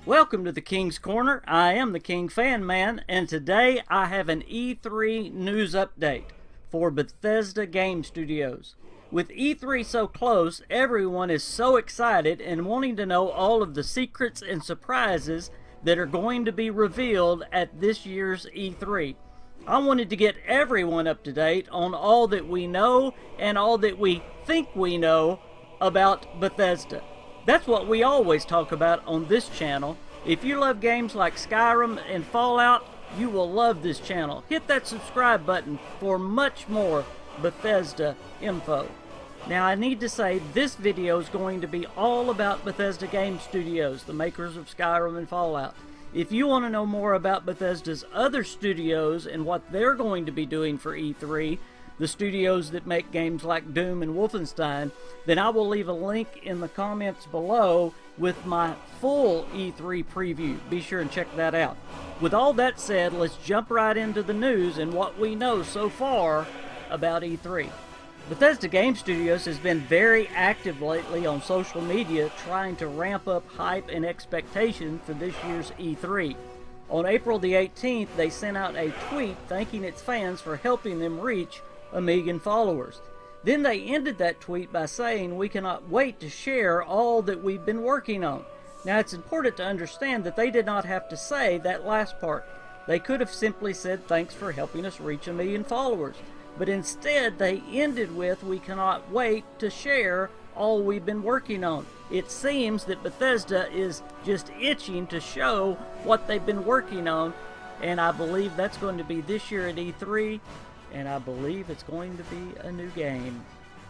Welcome to the King's Corner. I am the King Fan Man, and today I have an E3 news update for Bethesda Game Studios. With E3 so close, everyone is so excited and wanting to know all of the secrets and surprises that are going to be revealed at this year's E3. I wanted to get everyone up to date on all that we know and all that we think we know about Bethesda. That's what we always talk about on this channel. If you love games like Skyrim and Fallout, you will love this channel. Hit that subscribe button for much more Bethesda info. Now I need to say this video is going to be all about Bethesda Game Studios, the makers of Skyrim and Fallout. If you want to know more about Bethesda's other studios and what they're going to be doing for E3, the studios that make games like Doom and Wolfenstein, then I will leave a link in the comments below with my full E3 preview. Be sure and check that out. With all that said, let's jump right into the news and what we know so far about E3. Bethesda Game Studios has been very active lately on social media trying to ramp up hype and expectation for this year's E3. On April the 18th, they sent out a tweet thanking its fans for helping them reach 1 million followers. Then they ended that tweet by saying, "We cannot wait to share all that we've been working on." Now it's important to understand that they did not have to say that last part. They could have simply said, "Thanks for helping us reach 1 million followers." But instead they ended with, "We cannot wait to share all we've been working on." It seems that Bethesda is just itching to show what they've been working on, and I believe that's going to be this year at E3. And I believe it's going to be a new game.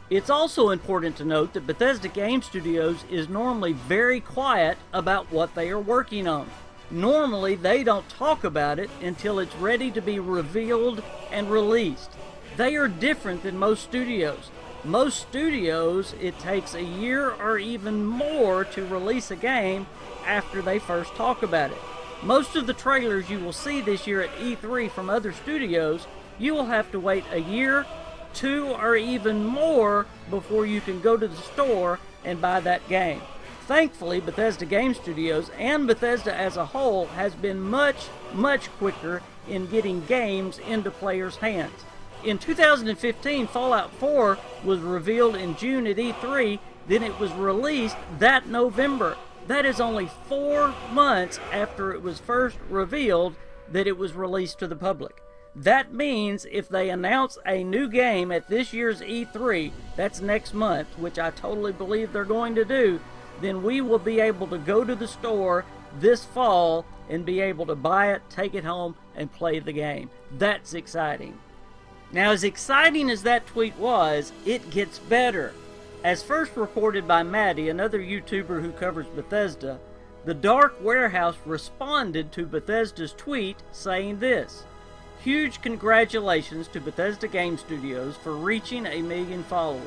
It's also important to note that Bethesda Game Studios is normally very quiet about what they are working on. Normally, they don't talk about it until it's ready to be revealed and released. They are different than most studios. Most studios, it takes a year or even more to release a game after they first talk about it. Most of the trailers you will see this year at E3 from other studios, you will have to wait a year, 2, or even more before you can go to the store and buy that game. Thankfully, Bethesda Game Studios and Bethesda as a whole has been much quicker in getting games into players' hands. In 2015, Fallout 4 was revealed in June at E3, then it was released that November. That is only 4 months after it was first revealed that it was released to the public. That means if they announce a new game at this year's E3, that's next month, which I totally believe they're going to do, then we will be able to go to the store this fall and be able to buy it, take it home, and play the game. That's exciting. Now, as exciting as that tweet was, it gets better. As first reported by Maddie, another YouTuber who covers Bethesda, the Dark Warehouse responded to Bethesda's tweet saying this: "Huge congratulations to Bethesda Game Studios for reaching 1 million followers.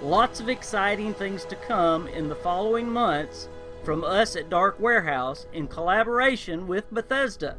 Lots of exciting things to come in the following months from us at Dark Warehouse in collaboration with Bethesda.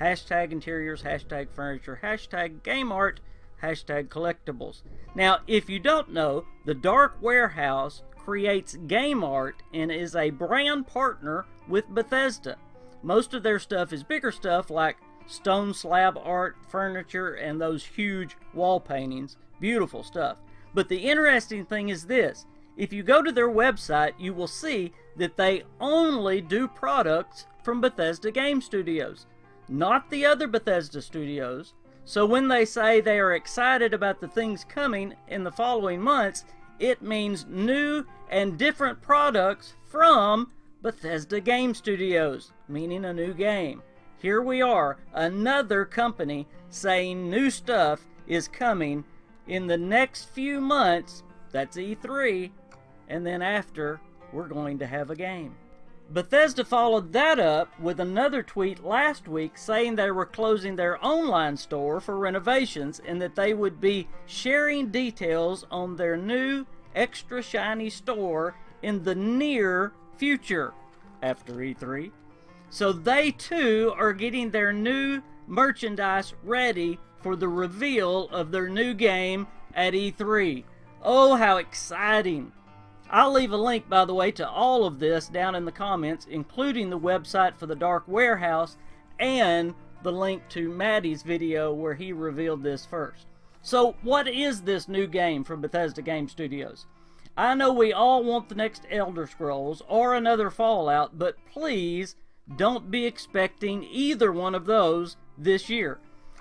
Hashtag interiors, hashtag furniture, hashtag game art, hashtag collectibles." Now, if you don't know, the Dark Warehouse creates game art and is a brand partner with Bethesda. Most of their stuff is bigger stuff like stone slab art, furniture, and those huge wall paintings. Beautiful stuff. But the interesting thing is this: if you go to their website, you will see that they only do products from Bethesda Game Studios, not the other Bethesda studios. So when they say they are excited about the things coming in the following months, it means new and different products from Bethesda Game Studios, meaning a new game. Here we are, another company saying new stuff is coming in the next few months. That's E3, and then after, we're going to have a game. Bethesda followed that up with another tweet last week saying they were closing their online store for renovations and that they would be sharing details on their new extra shiny store in the near future after E3. So they too are getting their new merchandise ready for the reveal of their new game at E3. Oh, how exciting! I'll leave a link, by the way, to all of this down in the comments, including the website for the Dark Warehouse and the link to Maddie's video where he revealed this first. So what is this new game from Bethesda Game Studios? I know we all want the next Elder Scrolls or another Fallout, but please don't be expecting either one of those this year.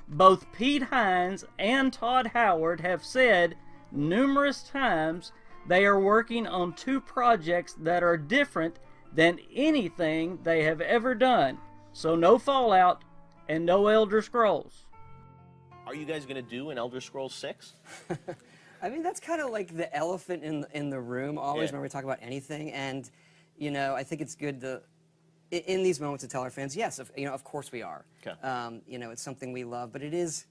Both Pete Hines and Todd Howard have said numerous times they are working on two projects that are different than anything they have ever done. So no Fallout and no Elder Scrolls. Are you guys going to do an Elder Scrolls 6? I mean, that's kind of like the elephant in the room always when we talk about anything. And, you know, I think it's good to, in these moments, to tell our fans, yes, of course we are. Okay. You know, it's something we love, but it is,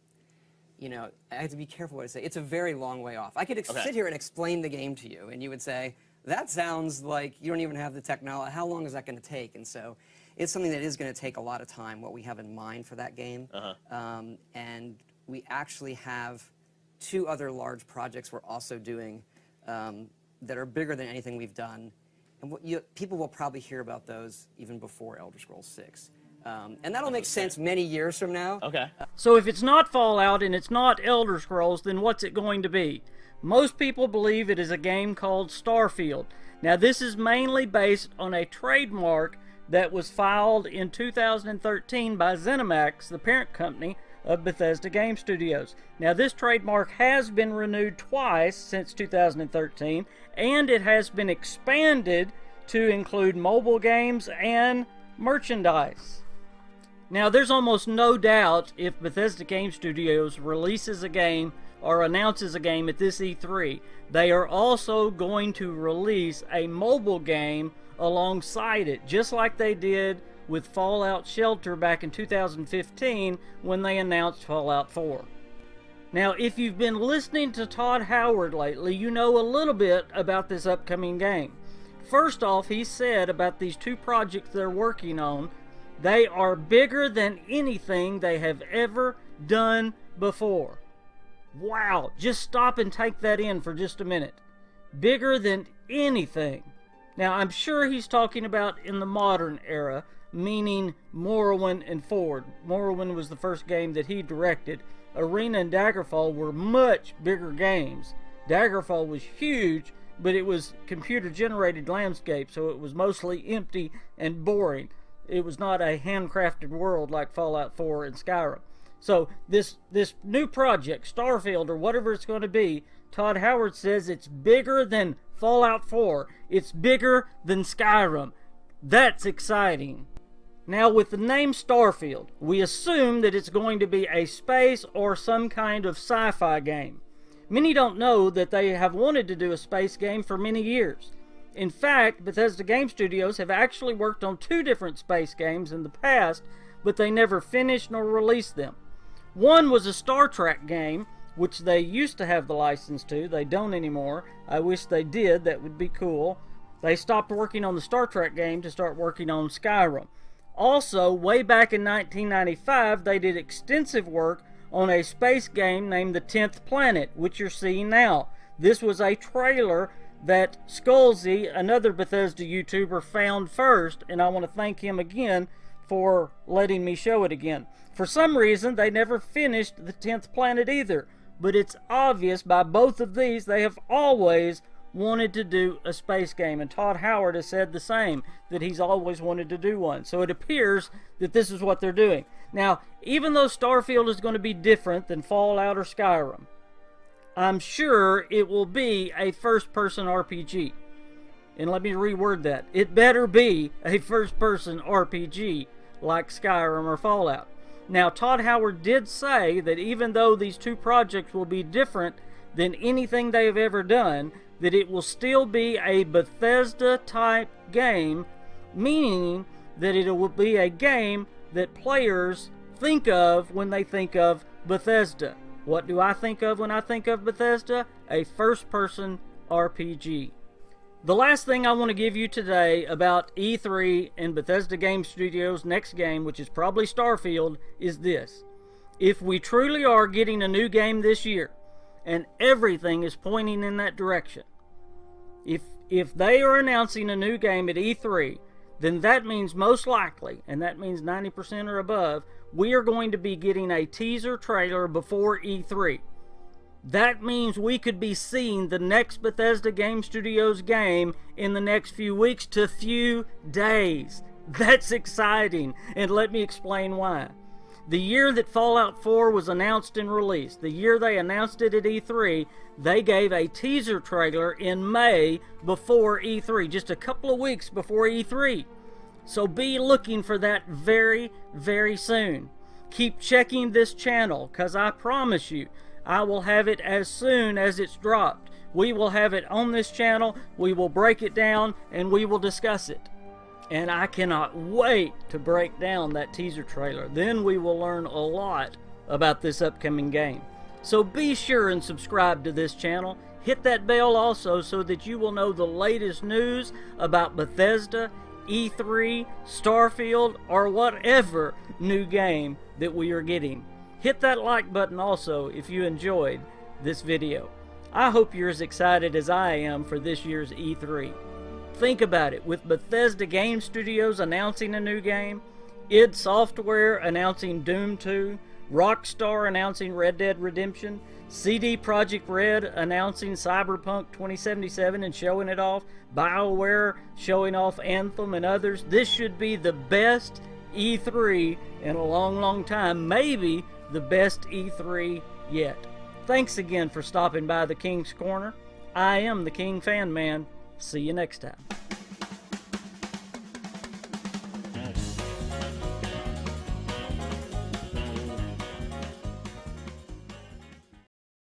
you know, I have to be careful what I say. It's a very long way off. I could sit here and explain the game to you, and you would say, that sounds like you don't even have the technology. How long is that going to take? And so it's something that is going to take a lot of time, what we have in mind for that game. And we actually have two other large projects we're also doing that are bigger than anything we've done. And people will probably hear about those even before Elder Scrolls 6. And that'll make sense many years from now. Okay. So if it's not Fallout and it's not Elder Scrolls, then what's it going to be? Most people believe it is a game called Starfield. Now this is mainly based on a trademark that was filed in 2013 by ZeniMax, the parent company of Bethesda Game Studios. Now this trademark has been renewed twice since 2013, and it has been expanded to include mobile games and merchandise. Now there's almost no doubt if Bethesda Game Studios releases a game or announces a game at this E3, they are also going to release a mobile game alongside it, just like they did with Fallout Shelter back in 2015 when they announced Fallout 4. Now, if you've been listening to Todd Howard lately, you know a little bit about this upcoming game. First off, he said about these two projects they're working on, they are bigger than anything they have ever done before. Wow, just stop and take that in for just a minute. Bigger than anything. Now, I'm sure he's talking about in the modern era, meaning Morrowind and Ford. Morrowind was the first game that he directed. Arena and Daggerfall were much bigger games. Daggerfall was huge, but it was computer-generated landscape, so it was mostly empty and boring. It was not a handcrafted world like Fallout 4 and Skyrim. So this new project, Starfield or whatever it's going to be, Todd Howard says it's bigger than Fallout 4. It's bigger than Skyrim. That's exciting. Now with the name Starfield, we assume that it's going to be a space or some kind of sci-fi game. Many don't know that they have wanted to do a space game for many years. In fact, Bethesda Game Studios have actually worked on two different space games in the past, but they never finished nor released them. One was a Star Trek game, which they used to have the license to. They don't anymore. I wish they did. That would be cool. They stopped working on the Star Trek game to start working on Skyrim. Also, way back in 1995, they did extensive work on a space game named The 10th Planet, which you're seeing now. This was a trailer that Skullsy, another Bethesda YouTuber, found first, and I want to thank him again for letting me show it again. For some reason, they never finished The 10th Planet either, but it's obvious by both of these they have always wanted to do a space game, and Todd Howard has said the same, that he's always wanted to do one. So it appears that this is what they're doing. Now, even though Starfield is going to be different than Fallout or Skyrim, I'm sure it will be a first-person RPG. And let me reword that. It better be a first-person RPG like Skyrim or Fallout. Now, Todd Howard did say that even though these two projects will be different than anything they have ever done, that it will still be a Bethesda-type game, meaning that it will be a game that players think of when they think of Bethesda. What do I think of when I think of Bethesda? A first-person RPG. The last thing I want to give you today about E3 and Bethesda Game Studios' next game, which is probably Starfield, is this. If we truly are getting a new game this year, and everything is pointing in that direction, If they are announcing a new game at E3, then that means most likely, and that means 90% or above, we are going to be getting a teaser trailer before E3. That means we could be seeing the next Bethesda Game Studios game in the next few weeks to few days. That's exciting, and let me explain why. The year that Fallout 4 was announced and released, the year they announced it at E3, they gave a teaser trailer in May before E3, just a couple of weeks before E3. So be looking for that very, very soon. Keep checking this channel, because I promise you, I will have it as soon as it's dropped. We will have it on this channel, we will break it down, and we will discuss it. And I cannot wait to break down that teaser trailer. Then we will learn a lot about this upcoming game. So be sure and subscribe to this channel. Hit that bell also so that you will know the latest news about Bethesda, E3, Starfield, or whatever new game that we are getting. Hit that like button also if you enjoyed this video. I hope you're as excited as I am for this year's E3. Think about it, with Bethesda Game Studios announcing a new game, id Software announcing Doom 2, Rockstar announcing Red Dead Redemption, CD Projekt Red announcing Cyberpunk 2077 and showing it off, BioWare showing off Anthem and others. This should be the best E3 in a long, long time, maybe the best E3 yet. Thanks again for stopping by the King's Corner. I am the King Fan Man. See you next time.